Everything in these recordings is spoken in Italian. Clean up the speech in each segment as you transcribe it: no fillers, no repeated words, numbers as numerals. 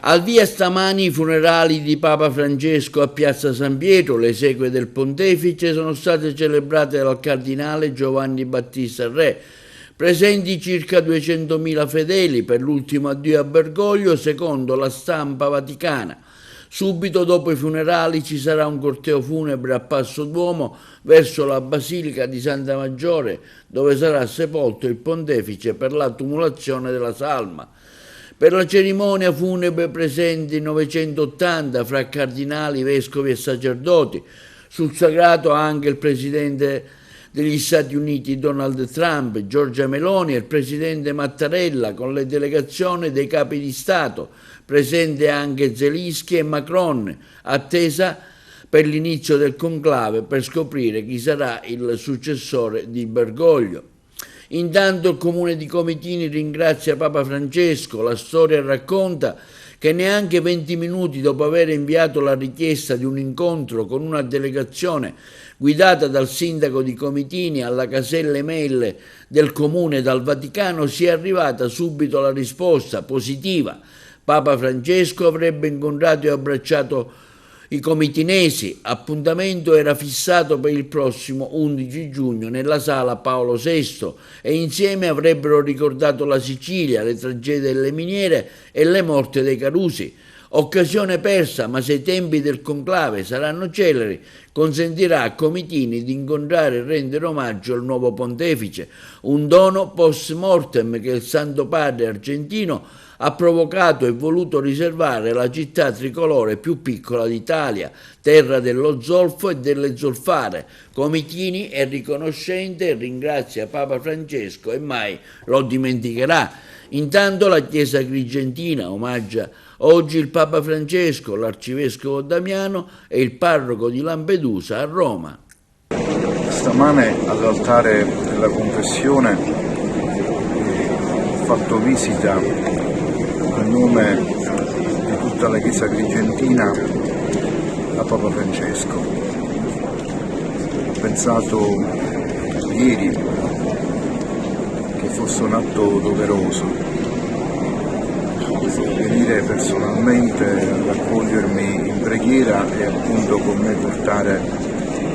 Al via stamani i funerali di Papa Francesco a Piazza San Pietro. Le esequie del pontefice sono state celebrate dal cardinale Giovanni Battista Re. Presenti circa 200.000 fedeli per l'ultimo addio a Bergoglio, secondo la stampa vaticana. Subito dopo i funerali ci sarà un corteo funebre a Passo d'Uomo verso la Basilica di Santa Maggiore, dove sarà sepolto il pontefice per la tumulazione della salma. Per la cerimonia funebre presenti 980 fra cardinali, vescovi e sacerdoti. Sul sagrato anche il presidente degli Stati Uniti Donald Trump, Giorgia Meloni e il presidente Mattarella con le delegazioni dei capi di Stato. Presente anche Zelensky e Macron, attesa per l'inizio del conclave per scoprire chi sarà il successore di Bergoglio. Intanto il comune di Comitini ringrazia Papa Francesco. La storia racconta che neanche 20 minuti dopo aver inviato la richiesta di un incontro con una delegazione guidata dal sindaco di Comitini alla casella email del comune dal Vaticano, sia arrivata subito la risposta positiva. Papa Francesco avrebbe incontrato e abbracciato i comitinesi. Appuntamento era fissato per il prossimo 11 giugno nella sala Paolo VI e insieme avrebbero ricordato la Sicilia, le tragedie delle miniere e le morte dei Carusi. Occasione persa, ma se i tempi del conclave saranno celeri, consentirà a Comitini di incontrare e rendere omaggio al nuovo pontefice, un dono post mortem che il Santo Padre argentino ha provocato e voluto riservare alla città tricolore più piccola d'Italia, terra dello zolfo e delle zolfare. Comitini è riconoscente e ringrazia Papa Francesco e mai lo dimenticherà. Intanto la Chiesa Agrigentina omaggia oggi il Papa Francesco, l'arcivescovo Damiano e il parroco di Lampedusa a Roma. Stamane all'altare della confessione ho fatto visita a nome di tutta la Chiesa Agrigentina a Papa Francesco. Ho pensato ieri che fosse un atto doveroso venire personalmente ad accogliermi in preghiera e appunto con me portare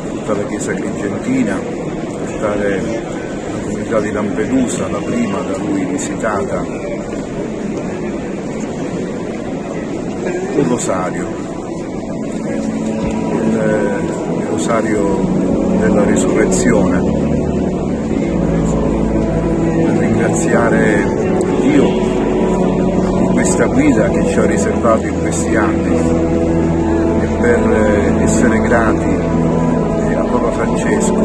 tutta la Chiesa Agrigentina, portare la comunità di Lampedusa, la prima da lui visitata, il rosario, il rosario della risurrezione, per ringraziare Dio di questa guida che ci ha riservato in questi anni e per essere grati a Papa Francesco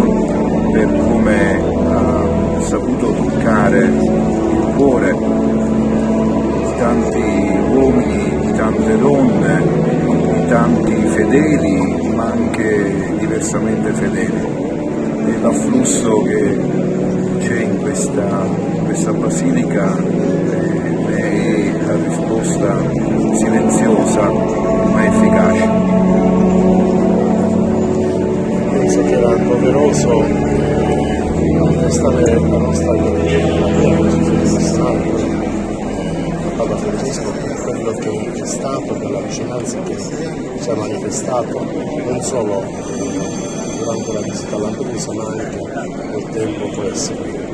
per come ha saputo toccare il cuore di tanti uomini, di tante donne, di tanti fedeli, ma anche diversamente fedeli. E l'afflusso che c'è in questa basilica è la risposta silenziosa ma efficace. Penso che era doveroso manifestare la nostra gratitudine a Papa Francesco per quello che è stato, per la vicinanza che ci ha manifestato non solo durante la visita a Lampedusa ma anche nel tempo poi a seguire.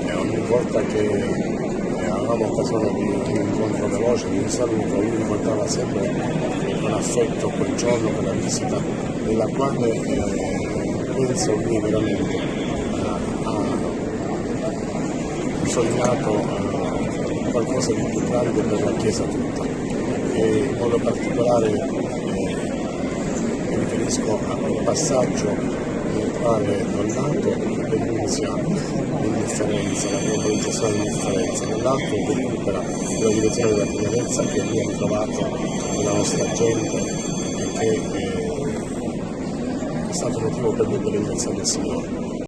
E ogni volta che avevamo occasione di un incontro veloce, di un saluto, lui ricordava sempre con affetto quel giorno, quella visita, nella quale penso lui veramente ha sognato qualcosa di più grande per la Chiesa tutta. E in modo particolare mi riferisco a quel passaggio nel quale da un lato denunzia l'indifferenza, la globalizzazione dell'indifferenza, dall'altro recupera la direzione della tenerezza che lui ha ritrovato nella nostra gente e che è stato motivo per lui per ringraziare il Signore.